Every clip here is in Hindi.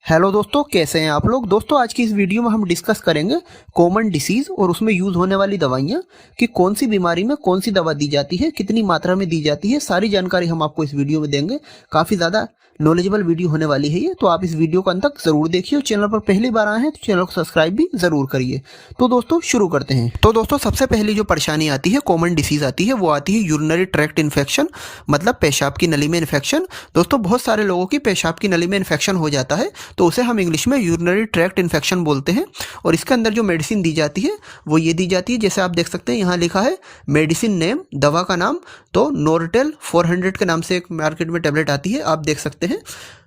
हेलो दोस्तों, कैसे हैं आप लोग। दोस्तों आज की इस वीडियो में हम डिस्कस करेंगे कॉमन डिसीज़ और उसमें यूज़ होने वाली दवाइयाँ कि कौन सी बीमारी में कौन सी दवा दी जाती है, कितनी मात्रा में दी जाती है। सारी जानकारी हम आपको इस वीडियो में देंगे। काफ़ी ज़्यादा नॉलेजेबल वीडियो होने वाली है ये, तो आप इस वीडियो को अंत तक ज़रूर देखिए और चैनल पर पहली बार आए हैं तो चैनल को सब्सक्राइब भी ज़रूर करिए। तो दोस्तों शुरू करते हैं। तो दोस्तों सबसे पहली जो परेशानी आती है, कॉमन डिसीज़ आती है, वो आती है यूरिनरी ट्रैक्ट इन्फेक्शन, मतलब पेशाब की नली में इन्फेक्शन। दोस्तों बहुत सारे लोगों की पेशाब की नली में इन्फेक्शन हो जाता है, तो उसे हम इंग्लिश में यूरिनरी ट्रैक्ट इन्फेक्शन बोलते हैं। और इसके अंदर जो मेडिसिन दी जाती है वो ये दी जाती है, जैसे आप देख सकते हैं यहाँ लिखा है मेडिसिन नेम, दवा का नाम। तो नोरटेल 400 के नाम से एक मार्केट में टेबलेट आती है, आप देख सकते हैं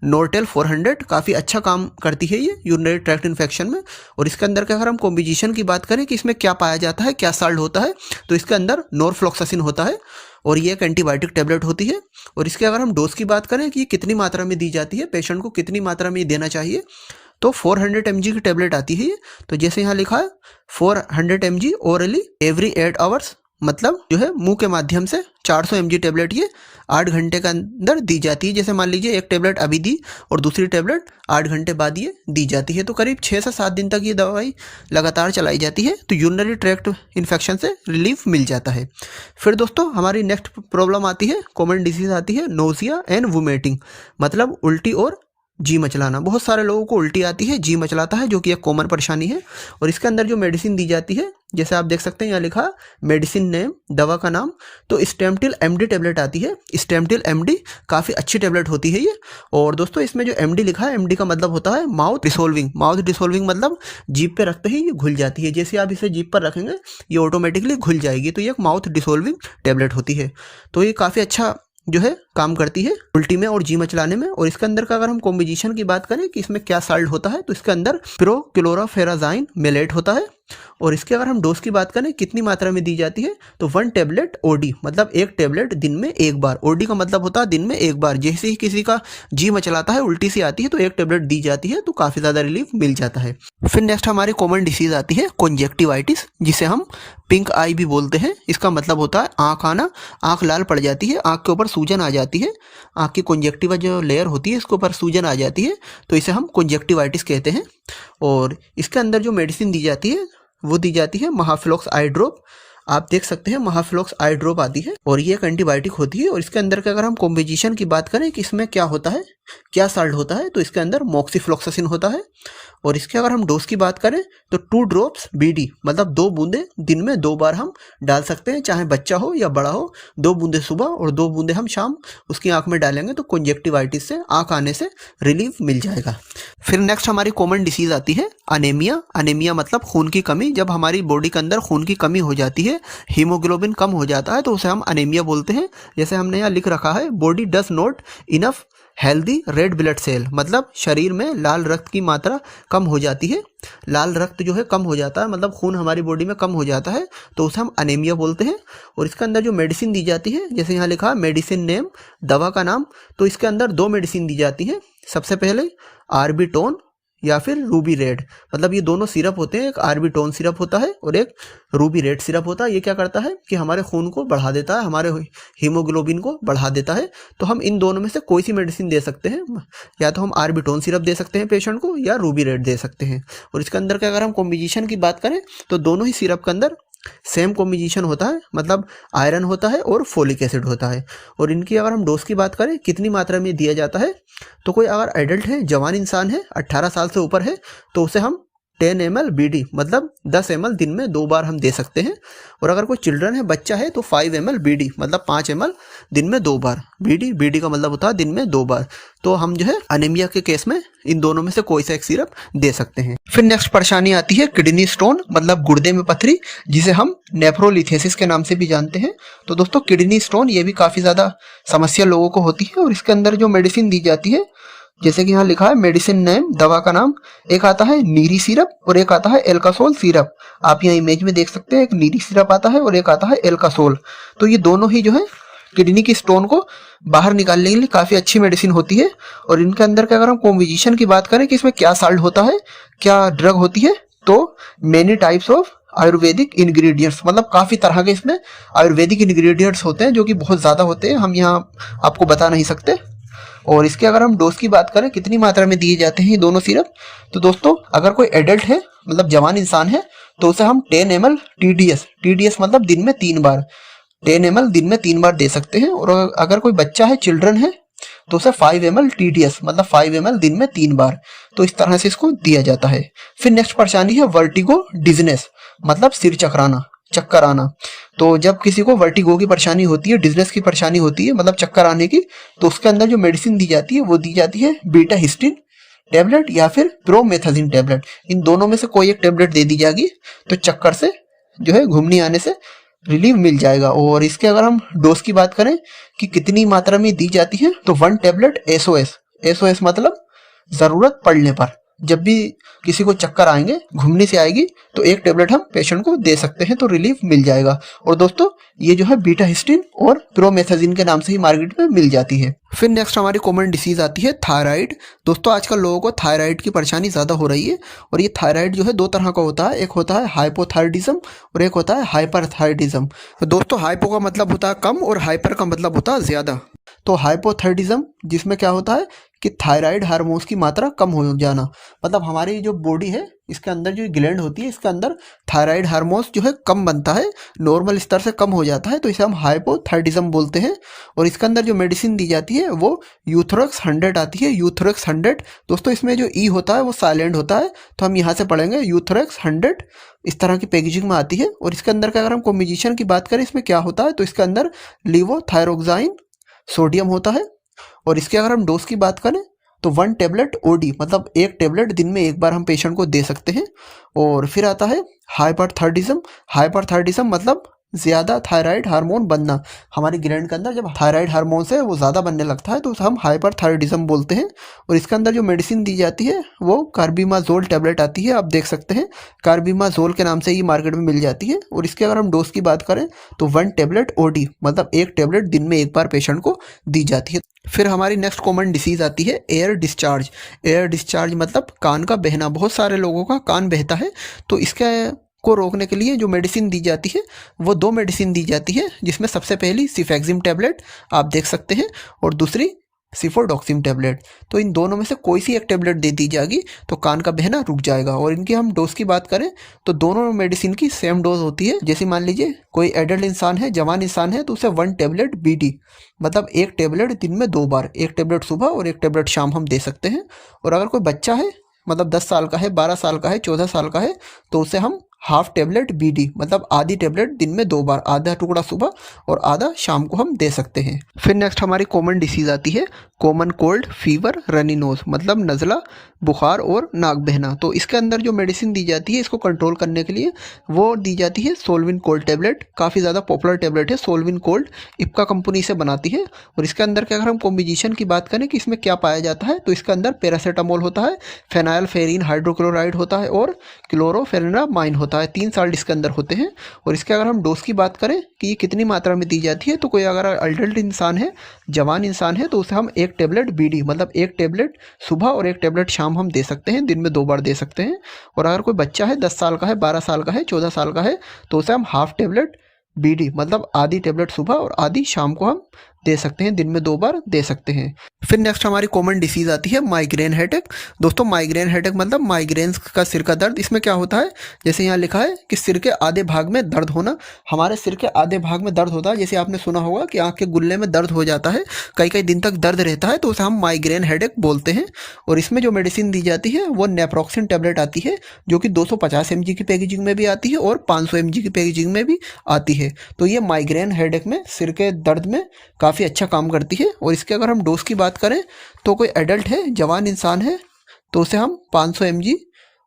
नोरटेल 400 काफ़ी अच्छा काम करती है ये यूरिनरी ट्रैक्ट इन्फेक्शन में। और इसके अंदर का अगर हम कॉम्बिनेशन की बात करें कि इसमें क्या पाया जाता है, क्या साल्ट होता है, तो इसके अंदर नॉरफ्लॉक्सासिन होता है और ये एक एंटीबायोटिक टेबलेट होती है। और इसके अगर हम डोज की बात करें कि ये कितनी मात्रा में दी जाती है, पेशेंट को कितनी मात्रा में ये देना चाहिए, तो 400 mg की टेबलेट आती है ये। तो जैसे यहाँ लिखा है 400 mg ओरली एवरी 8 आवर्स, मतलब जो है मुंह के माध्यम से 400 mg टेबलेट ये 8 घंटे के अंदर दी जाती है। जैसे मान लीजिए एक टेबलेट अभी दी और दूसरी टेबलेट 8 घंटे बाद ये दी जाती है, तो करीब 6 से 7 दिन तक ये दवाई लगातार चलाई जाती है, तो यूरिनरी ट्रैक्ट इन्फेक्शन से रिलीफ मिल जाता है। फिर दोस्तों हमारी नेक्स्ट प्रॉब्लम आती है, कॉमन डिसीज आती है नोजिया एंड वोमिटिंग, मतलब उल्टी और जी मचलाना। बहुत सारे लोगों को उल्टी आती है, जी मचलाता है, जो कि एक कॉमन परेशानी है। और इसके अंदर जो मेडिसिन दी जाती है, जैसे आप देख सकते हैं यहाँ लिखा मेडिसिन नेम, दवा का नाम, तो स्टेमटिल एमडी टेबलेट आती है। स्टेमटिल एमडी काफ़ी अच्छी टेबलेट होती है ये। और दोस्तों इसमें जो एमडी लिखा है, एमडी का मतलब होता है माउथ डिसोल्विंग। माउथ डिसोल्विंग मतलब जीभ पे रखते ही ये घुल जाती है, जैसे आप इसे जीभ पर रखेंगे ये ऑटोमेटिकली घुल जाएगी, तो ये एक माउथ डिसोल्विंग टेबलेट होती है। तो ये काफ़ी अच्छा जो है काम करती है उल्टी में और जी मचलाने में। और इसके अंदर का अगर हम कॉम्बिनेशन की बात करें कि इसमें क्या साल्ट होता है, तो इसके अंदर प्रोक्लोराफेराजाइन मेलेट होता है। और इसके अगर हम डोज की बात करें कितनी मात्रा में दी जाती है, तो 1 टेबलेट ओडी, मतलब एक टेबलेट दिन में एक बार। ओडी का मतलब होता है दिन में एक बार। जैसे ही किसी का जी मचलाता है, उल्टी सी आती है, तो एक टेबलेट दी जाती है, तो काफ़ी ज़्यादा रिलीफ मिल जाता है। फिर नेक्स्ट हमारी कॉमन डिसीज आती है कॉन्जेक्टिवाइटिस, जिसे हम पिंक आई भी बोलते हैं। इसका मतलब होता है आँख आना, आँख लाल पड़ जाती है, आँख के ऊपर सूजन आ जाती है, आँख की कॉन्जेक्टिवा जो लेयर होती है इसके ऊपर सूजन आ जाती है, तो इसे हम कॉन्जेक्टिवाइटिस कहते हैं। और इसके अंदर जो मेडिसिन दी जाती है वो दी जाती है महाफ्लॉक्स आई ड्रॉप। आप देख सकते हैं महाफ्लॉक्स आई ड्रॉप आती है और ये एक एंटीबायोटिक होती है। और इसके अंदर का अगर हम कॉम्बिनेशन की बात करें कि इसमें क्या होता है, क्या साल्ट होता है, तो इसके अंदर मॉक्सीफ्लॉक्सासिन होता है। और इसके अगर हम डोज की बात करें तो 2 ड्रॉप्स बीडी, मतलब 2 बूंदे दिन में 2 बार हम डाल सकते हैं, चाहे बच्चा हो या बड़ा हो। 2 बूंदे सुबह और 2 बूंदे हम शाम उसकी आंख में डालेंगे, तो कॉन्जेक्टिवाइटिस से, आंख आने से रिलीफ मिल जाएगा। फिर नेक्स्ट हमारी कॉमन डिसीज आती है अनेमिया। अनेमिया मतलब खून की कमी। जब हमारी बॉडी के अंदर खून की कमी हो जाती है, हीमोग्लोबिन कम हो जाता है, तो उसे हम अनेमिया बोलते हैं। जैसे हमने यहाँ लिख रखा है body does not enough healthy red blood cell, मतलब शरीर में लाल रक्त की मात्रा कम हो जाती है। लाल रक्त जो है कम हो जाता है, मतलब खून हमारी बॉडी में कम हो जाता है, तो उसे हम अनेमिया बोलते हैं। और इसके अंदर जो मेडिसिन दी जाती है, जैसे यहाँ लिखा है मेडिसिन नेम, दवा का नाम, तो इसके अंदर 2 मेडिसिन दी जाती हैं। सबसे पहले आर्बिटोन या फिर रूबी रेड, मतलब ये दोनों सिरप होते हैं। एक आर्बिटोन सिरप होता है और एक रूबी रेड सिरप होता है। ये क्या करता है कि हमारे खून को बढ़ा देता है, हमारे हीमोग्लोबिन को बढ़ा देता है। तो हम इन दोनों में से कोई सी मेडिसिन दे सकते हैं, या तो हम आर्बिटोन सिरप दे सकते हैं पेशेंट को, या रूबी रेड दे सकते हैं। और इसके अंदर का अगर हम कॉम्बिनेशन की बात करें तो दोनों ही सिरप के अंदर सेम कॉम्बिनेशन होता है, मतलब आयरन होता है और फोलिक एसिड होता है। और इनकी अगर हम डोज की बात करें कितनी मात्रा में दिया जाता है, तो कोई अगर एडल्ट है, जवान इंसान है, 18 साल से ऊपर है, तो उसे हम 10 ml बीडी, मतलब 10 ml दिन में 2 बार हम दे सकते हैं। और अगर कोई चिल्ड्रन है, बच्चा है, तो 5 ml बीडी, मतलब 5 ml दिन में 2 बार। बीडी का मतलब होता है दिन में 2 बार। तो हम जो है अनीमिया के केस में इन दोनों में से कोई सा एक सिरप दे सकते हैं। फिर नेक्स्ट परेशानी आती है किडनी स्टोन, मतलब गुर्दे में पथरी, जिसे हम नेफ्रोलिथेसिस के नाम से भी जानते हैं। तो दोस्तों किडनी स्टोन ये भी काफ़ी ज़्यादा समस्या लोगों को होती है। और इसके अंदर जो मेडिसिन दी जाती है, जैसे कि यहाँ लिखा है मेडिसिन नेम, दवा का नाम, एक आता है नीरी सिरप और एक आता है एल्कासोल सिरप। आप यहाँ इमेज में देख सकते हैं, एक नीरी सिरप आता है और एक आता है एल्कासोल। तो ये दोनों ही जो है किडनी की स्टोन को बाहर निकालने के लिए काफ़ी अच्छी मेडिसिन होती है। और इनके अंदर का अगर हम कॉम्बिनेशन की बात करें कि इसमें क्या साल्ट होता है, क्या ड्रग होती है, तो many types of Ayurvedic ingredients, मतलब काफ़ी तरह के इसमें आयुर्वेदिक इंग्रेडिएंट्स होते हैं, जो कि बहुत ज़्यादा होते हैं, हम यहाँ आपको बता नहीं सकते। और इसके अगर हम डोज की बात करें कितनी मात्रा में दिए जाते हैं ये दोनों सिरप, तो दोस्तों अगर कोई एडल्ट है मतलब जवान इंसान है तो उसे हम 10 ml TDS मतलब दिन में 3 बार 10 ml दिन में 3 बार दे सकते हैं। और अगर कोई बच्चा है चिल्ड्रन है तो उसे 5 ml TDS मतलब 5 ml दिन में 3 बार, तो इस तरह से इसको दिया जाता है। फिर नेक्स्ट परेशानी है वर्टिगो डिजनेस मतलब सिर चकराना, चक्कर आना। तो जब किसी को वर्टिगो की परेशानी होती है, डिजनेस की परेशानी होती है मतलब चक्कर आने की, तो उसके अंदर जो मेडिसिन दी जाती है वो दी जाती है बीटा हिस्टिन टेबलेट या फिर प्रोमेथाजिन टेबलेट। इन दोनों में से कोई एक टेबलेट दे दी जाएगी तो चक्कर से जो है घूमने आने से रिलीफ मिल जाएगा। और इसके अगर हम डोज की बात करें कि कितनी मात्रा में दी जाती है, तो 1 टेबलेट SOS मतलब जरूरत पड़ने पर, जब भी किसी को चक्कर आएंगे घूमने से आएगी तो एक टेबलेट हम पेशेंट को दे सकते हैं तो रिलीफ मिल जाएगा। और दोस्तों ये जो है बीटा हिस्टिन और प्रोमेथाजिन के नाम से ही मार्केट में मिल जाती है। फिर नेक्स्ट हमारी कॉमन डिसीज आती है थायराइड। दोस्तों आजकल लोगों को थायराइड की परेशानी ज़्यादा हो रही है और ये थायराइड जो है 2 तरह का होता है, एक होता है हाइपोथायरिडिज्म और एक होता है हाइपरथायरिडिज्म। तो दोस्तों हाइपो का मतलब होता है कम और हाइपर का मतलब होता है ज़्यादा। तो हाइपोथायरिडिज्म जिसमें क्या होता है कि थायराइड हार्मोन्स की मात्रा कम हो जाना, मतलब हमारी जो बॉडी है इसके अंदर जो ग्लैंड होती है इसके अंदर थायराइड हार्मोन्स जो है कम बनता है, नॉर्मल स्तर से कम हो जाता है, तो इसे हम हाइपोथायरिडिज्म बोलते हैं। और इसके अंदर जो मेडिसिन दी जाती है वो यूथोरेक्स 100 आती है, यूथोरेक्स 100। दोस्तों इसमें जो ई होता है वो साइलेंट होता है, तो हम यहाँ से पढ़ेंगे यूथोरेक्स 100, इस तरह की पैकेजिंग में आती है। और इसके अंदर का अगर हम कॉम्बिनेशन की बात करें इसमें क्या होता है, तो इसके अंदर लिवोथायरोक्साइन सोडियम होता है। और इसके अगर हम डोज की बात करें तो 1 टेबलेट OD मतलब 1 टेबलेट दिन में 1 बार हम पेशेंट को दे सकते हैं। और फिर आता है हाइपरथायरिडिज्म मतलब ज़्यादा थायराइड हार्मोन बनना, हमारी ग्लैंड के अंदर जब थायराइड हार्मोन है वो ज़्यादा बनने लगता है तो उसे हम हाइपरथायरिडिज्म बोलते हैं। और इसके अंदर जो मेडिसिन दी जाती है वो कार्बिमाजोल टेबलेट आती है, आप देख सकते हैं कार्बिमाजोल के नाम से ही मार्केट में मिल जाती है। और इसके अगर हम डोज की बात करें तो 1 टेबलेट OD मतलब 1 टेबलेट दिन में 1 बार पेशेंट को दी जाती है। फिर हमारी नेक्स्ट कॉमन डिसीज आती है एयर डिस्चार्ज मतलब कान का बहना। बहुत सारे लोगों का कान बहता है, तो इसके को रोकने के लिए जो मेडिसिन दी जाती है वो 2 मेडिसिन दी जाती है, जिसमें सबसे पहली सिफेक्सिम टेबलेट आप देख सकते हैं और दूसरी सिफोडॉक्सिम टेबलेट। तो इन दोनों में से कोई सी एक टेबलेट दे दी जाएगी तो कान का बहना रुक जाएगा। और इनकी हम डोज की बात करें तो दोनों मेडिसिन की सेम डोज होती है। जैसे मान लीजिए कोई एडल्ट इंसान है, जवान इंसान है, तो उसे 1 टेबलेट BD मतलब 1 टेबलेट दिन में 2 बार, 1 टेबलेट सुबह और 1 टेबलेट शाम हम दे सकते हैं। और अगर कोई बच्चा है मतलब 10 साल का है, 12 साल का है, 14 साल का है, तो उसे हम हाफ टेबलेट BD मतलब आधी टेबलेट दिन में 2 बार, आधा टुकड़ा सुबह और आधा शाम को हम दे सकते हैं। फिर नेक्स्ट हमारी कॉमन डिसीज आती है common cold, fever, runny nose मतलब नज़ला, बुखार और नाक बहना। तो इसके अंदर जो मेडिसिन दी जाती है इसको कंट्रोल करने के लिए वो दी जाती है सोलविन कोल्ड टेबलेट। काफ़ी ज़्यादा पॉपुलर टेबलेट है सोलविन कोल्ड, इप्का कंपनी से बनाती है। और इसके अंदर के अगर हम कॉम्बिनेशन की बात करें कि इसमें क्या पाया जाता है, तो इसके अंदर पैरासीटामोल होता है, फेनाइलफेरिन हाइड्रोक्लोराइड होता है और क्लोरोफेरेनामाइन होता है। 3 साल्ट इसके अंदर होते हैं। और इसके अगर हम डोज की बात करें कि ये कितनी मात्रा में दी जाती है, तो कोई अगर अडल्ट इंसान है, जवान इंसान है, तो उसे हम 1 टेबलेट BD मतलब 1 टेबलेट सुबह और 1 टेबलेट शाम हम दे सकते हैं, दिन में 2 बार दे सकते हैं। और अगर कोई बच्चा है 10 साल का है, 12 साल का है, 14 साल का है, तो उसे हम हाफ टेबलेट BD मतलब आधी टेबलेट सुबह और आधी शाम को हम दे सकते हैं, दिन में 2 बार दे सकते हैं। फिर नेक्स्ट हमारी कॉमन डिसीज आती है माइग्रेन हेडेक। दोस्तों माइग्रेन हेडेक मतलब माइग्रेन का सिर का दर्द। इसमें क्या होता है, जैसे यहाँ लिखा है कि सिर के आधे भाग में दर्द होना। हमारे सिर के आधे भाग में दर्द होता है, जैसे आपने सुना होगा कि आँख के गुल्ले में दर्द हो जाता है, कई कई दिन तक दर्द रहता है, तो उसे हम माइग्रेन हेडेक बोलते हैं। और इसमें जो मेडिसिन दी जाती है वो नेप्रोक्सिन टेबलेट आती है, जो कि 250 mg की पैकेजिंग में भी आती है और 500 mg की पैकेजिंग में भी आती है। तो ये माइग्रेन हेडेक में, सिर के दर्द में काफ़ी अच्छा काम करती है। और इसके अगर हम डोज की बात करें तो कोई एडल्ट है, जवान इंसान है, तो उसे हम 500 mg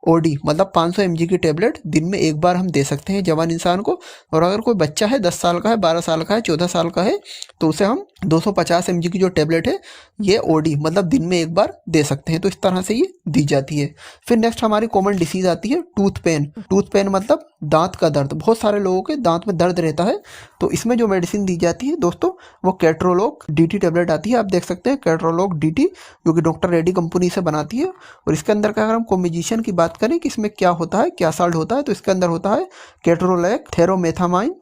OD मतलब 500 mg की टेबलेट दिन में 1 बार हम दे सकते हैं जवान इंसान को। और अगर कोई बच्चा है 10 साल का है, 12 साल का है, 14 साल का है, तो उसे हम 250 mg की जो टेबलेट है ये OD मतलब दिन में 1 बार दे सकते हैं। तो इस तरह से ये दी जाती है। फिर नेक्स्ट हमारी कॉमन डिसीज आती है टूथ पेन मतलब दांत का दर्द। बहुत सारे लोगों के दांत में दर्द रहता है, तो इसमें जो मेडिसिन दी जाती है दोस्तों वो केट्रोलॉक DT टेबलेट आती है, आप देख सकते हैं केट्रोलॉक DT, जो कि डॉक्टर रेड्डी कंपनी से बनाती है। और इसके अंदर का अगर हम कॉम्बिनेशन की बात करें कि इसमें क्या होता है, क्या साल्ट होता है, तो इसके अंदर होता है केट्रोलैक, थेरोमेथामाइन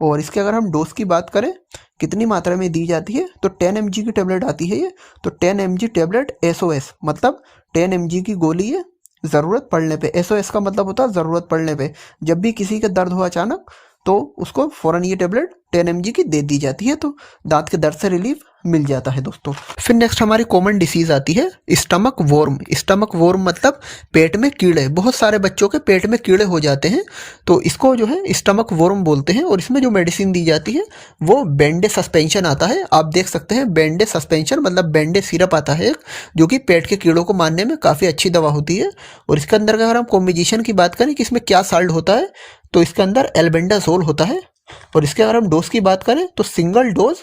और इसके अगर हम डोज की बात करें कितनी मात्रा में दी जाती है तो 10 mg की टेबलेट आती है ये। तो 10 mg टेबलेट SOS मतलब 10 mg की गोली है ज़रूरत पड़ने पे। SOS का मतलब होता है ज़रूरत पड़ने पे। जब भी किसी का दर्द हो अचानक तो उसको फ़ौरन ये टेबलेट 10 mg की दे दी जाती है, तो दांत के दर्द से रिलीफ मिल जाता है दोस्तों। फिर नेक्स्ट हमारी कॉमन डिसीज आती है स्टमक वॉर्म। स्टमक वॉर्म मतलब पेट में कीड़े। बहुत सारे बच्चों के पेट में कीड़े हो जाते हैं, तो इसको जो है स्टमक वॉर्म बोलते हैं। और इसमें जो मेडिसिन दी जाती है वो बैंडे सस्पेंशन आता है। आप देख सकते हैं बैंडे सस्पेंशन मतलब बैंडे सिरप आता है एक, जो कि पेट के कीड़ों को मारने में काफ़ी अच्छी दवा होती है। और इसके अंदर अगर हम कॉम्बिनेशन की बात करें कि इसमें क्या साल्ट होता है, तो इसके अंदर एल्बेंडाजोल होता है। और इसके अगर हम डोज की बात करें तो सिंगल डोज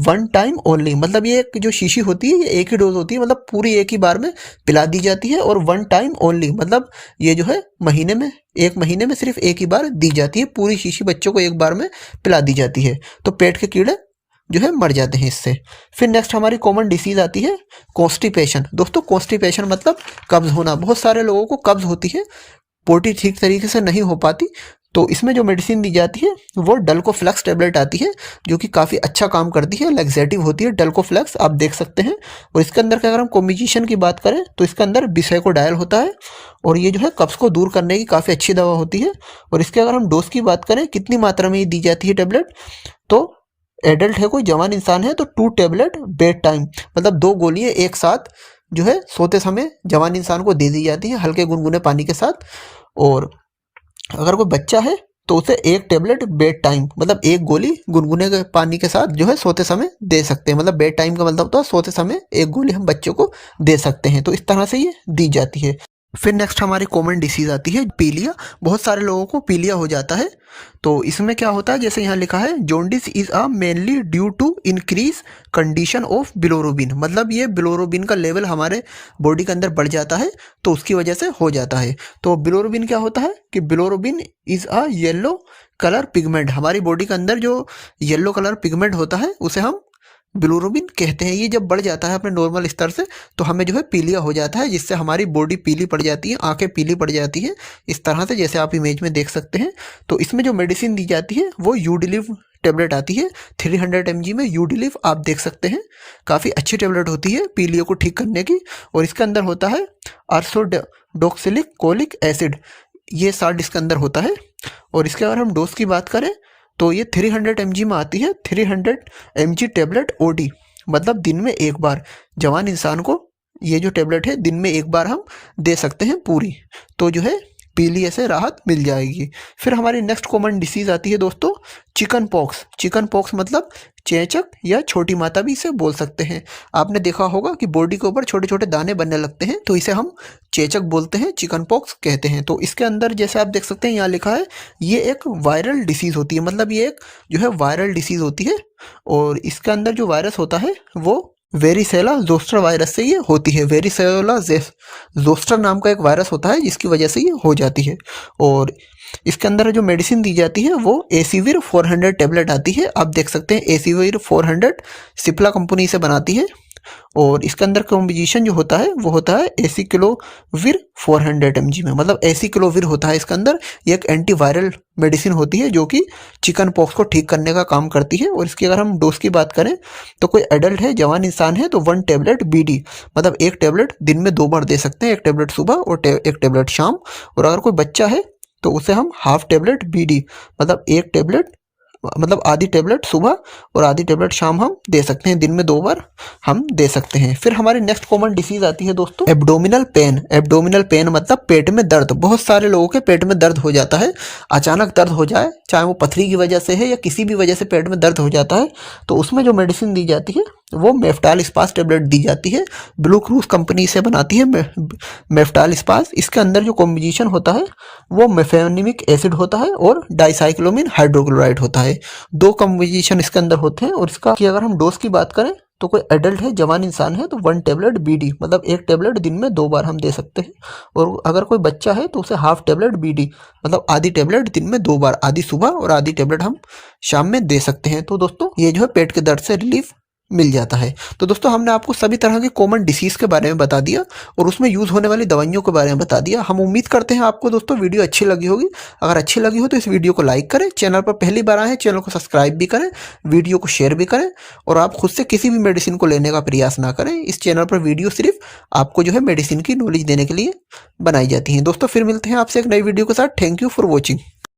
1 टाइम ओनली, मतलब ये जो शीशी होती है ये एक ही डोज होती है, मतलब पूरी एक ही बार में पिला दी जाती है। और 1 टाइम ओनली मतलब ये जो है महीने में, एक महीने में सिर्फ एक ही बार दी जाती है। पूरी शीशी बच्चों को एक बार में पिला दी जाती है, तो पेट के कीड़े जो है मर जाते हैं इससे। फिर नेक्स्ट हमारी कॉमन डिसीज आती है कॉन्स्टिपेशन। दोस्तों कॉन्स्टिपेशन मतलब कब्ज होना। बहुत सारे लोगों को कब्ज होती है, पोटी ठीक तरीके से नहीं हो पाती, तो इसमें जो मेडिसिन दी जाती है वो डल्कोफ्लेक्स टेबलेट आती है, जो कि काफ़ी अच्छा काम करती है, लैक्सेटिव होती है डल्कोफ्लेक्स, आप देख सकते हैं। और इसके अंदर का अगर हम कॉम्बिनेशन की बात करें तो इसके अंदर बिसेकोडायल होता है, और ये जो है कब्ज को दूर करने की काफ़ी अच्छी दवा होती है। और इसके अगर हम डोज की बात करें कितनी मात्रा में ये दी जाती है टेबलेट, तो एडल्ट है कोई जवान इंसान है तो 2 टेबलेट बेड टाइम मतलब 2 गोलियां एक साथ जो है सोते समय जवान इंसान को दे दी जाती है हल्के गुनगुने पानी के साथ। और अगर कोई बच्चा है तो उसे 1 टेबलेट बेड टाइम मतलब 1 गोली गुनगुने के पानी के साथ जो है सोते समय दे सकते हैं। मतलब बेड टाइम का मतलब होता है सोते समय 1 गोली हम बच्चों को दे सकते हैं, तो इस तरह से ये दी जाती है। फिर नेक्स्ट हमारी कॉमन डिसीज आती है पीलिया। बहुत सारे लोगों को पीलिया हो जाता है, तो इसमें क्या होता है जैसे यहाँ लिखा है jaundice is a mainly due to increase condition of bilirubin, मतलब ये बिलोरुबिन का लेवल हमारे बॉडी के अंदर बढ़ जाता है तो उसकी वजह से हो जाता है। तो बिलोरुबिन क्या होता है कि bilirubin is a yellow colour pigment. हमारी बॉडी के अंदर जो येलो कलर पिगमेंट होता है उसे हम बिलोरुबिन कहते हैं। ये जब बढ़ जाता है अपने नॉर्मल स्तर से तो हमें जो है पीलिया हो जाता है, जिससे हमारी बॉडी पीली पड़ जाती है, आंखें पीली पड़ जाती है, इस तरह से जैसे आप इमेज में देख सकते हैं। तो इसमें जो मेडिसिन दी जाती है वो यूडिलिव टेबलेट आती है 300 mg में। यूडिलिव आप देख सकते हैं काफ़ी अच्छी टेबलेट होती है पीलिया को ठीक करने की। और इसके अंदर होता है अर्सोडोक्सिलिक कोलिक एसिड, ये साल्ट इसके अंदर होता है। और इसके अगर हम डोज की बात करें तो ये 300 mg में आती है। 300 mg टेबलेट ओडी मतलब दिन में एक बार जवान इंसान को ये जो टेबलेट है दिन में एक बार हम दे सकते हैं पूरी, तो जो है पीलिया से राहत मिल जाएगी। फिर हमारी नेक्स्ट कॉमन डिसीज आती है दोस्तों चिकन पॉक्स। चिकन पॉक्स मतलब चेचक या छोटी माता भी इसे बोल सकते हैं। आपने देखा होगा कि बॉडी के ऊपर छोटे छोटे दाने बनने लगते हैं, तो इसे हम चेचक बोलते हैं, चिकन पॉक्स कहते हैं। तो इसके अंदर जैसे आप देख सकते हैं यहाँ लिखा है ये एक वायरल डिसीज होती है, मतलब ये एक जो है वायरल डिसीज होती है। और इसके अंदर जो वायरस होता है वो वेरिसेला जोस्टर वायरस से ये होती है। वेरिसेला जोस्टर नाम का एक वायरस होता है जिसकी वजह से ये हो जाती है। और इसके अंदर जो मेडिसिन दी जाती है वो एसीविर 400 टेबलेट आती है, आप देख सकते हैं एसीविर 400 सिप्ला कंपनी से बनाती है। और इसके अंदर कॉम्बिनेशन जो होता है वो होता है एसिक्लोविर 400 mg में, मतलब एसिक्लोविर होता है इसके अंदर। ये एक एंटीवायरल मेडिसिन होती है जो कि चिकन पॉक्स को ठीक करने का काम करती है। और इसकी अगर हम डोज की बात करें तो कोई एडल्ट है जवान इंसान है तो 1 टेबलेट BD मतलब 1 टेबलेट दिन में 2 बार दे सकते हैं, 1 टेबलेट सुबह और 1 टेबलेट शाम। और अगर कोई बच्चा है तो उसे हम हाफ टेबलेट BD मतलब 1 टेबलेट मतलब आधी टेबलेट सुबह और आधी टेबलेट शाम हम दे सकते हैं, दिन में 2 बार हम दे सकते हैं। फिर हमारी नेक्स्ट कॉमन डिसीज आती है दोस्तों एब्डोमिनल पेन। एब्डोमिनल पेन मतलब पेट में दर्द। बहुत सारे लोगों के पेट में दर्द हो जाता है, अचानक दर्द हो जाए, चाहे वो पथरी की वजह से है या किसी भी वजह से पेट में दर्द हो जाता है, तो उसमें जो मेडिसिन दी जाती है वो मेफ्टाल स्पास टेबलेट दी जाती है। ब्लू क्रूज कंपनी से बनाती है मेफ्टाल स्पास। इसके अंदर जो कॉम्बिनेशन होता है वो मेफेनिमिक एसिड होता है और डाइसाइक्लोमिन हाइड्रोक्लोराइड होता है। 2 कॉम्बिनेशन इसके अंदर होते हैं। और इसका कि अगर हम डोज की बात करें तो कोई एडल्ट है जवान इंसान है तो 1 टेबलेट BD मतलब 1 टेबलेट दिन में 2 बार हम दे सकते हैं। और अगर कोई बच्चा है तो उसे हाफ टेबलेट BD मतलब आधी टेबलेट दिन में 2 बार, आधी सुबह और आधी टेबलेट हम शाम में दे सकते हैं। तो दोस्तों ये जो है पेट के दर्द से रिलीफ मिल जाता है। तो दोस्तों हमने आपको सभी तरह के कॉमन डिसीज़ के बारे में बता दिया और उसमें यूज़ होने वाली दवाइयों के बारे में बता दिया। हम उम्मीद करते हैं आपको दोस्तों वीडियो अच्छी लगी होगी। अगर अच्छी लगी हो तो इस वीडियो को लाइक करें, चैनल पर पहली बार आए हैं चैनल को सब्सक्राइब भी करें, वीडियो को शेयर भी करें और आप खुद से किसी भी मेडिसिन को लेने का प्रयास ना करें। इस चैनल पर वीडियो सिर्फ आपको जो है मेडिसिन की नॉलेज देने के लिए बनाई जाती है। दोस्तों फिर मिलते हैं आपसे एक नई वीडियो के साथ। Thank you for watching.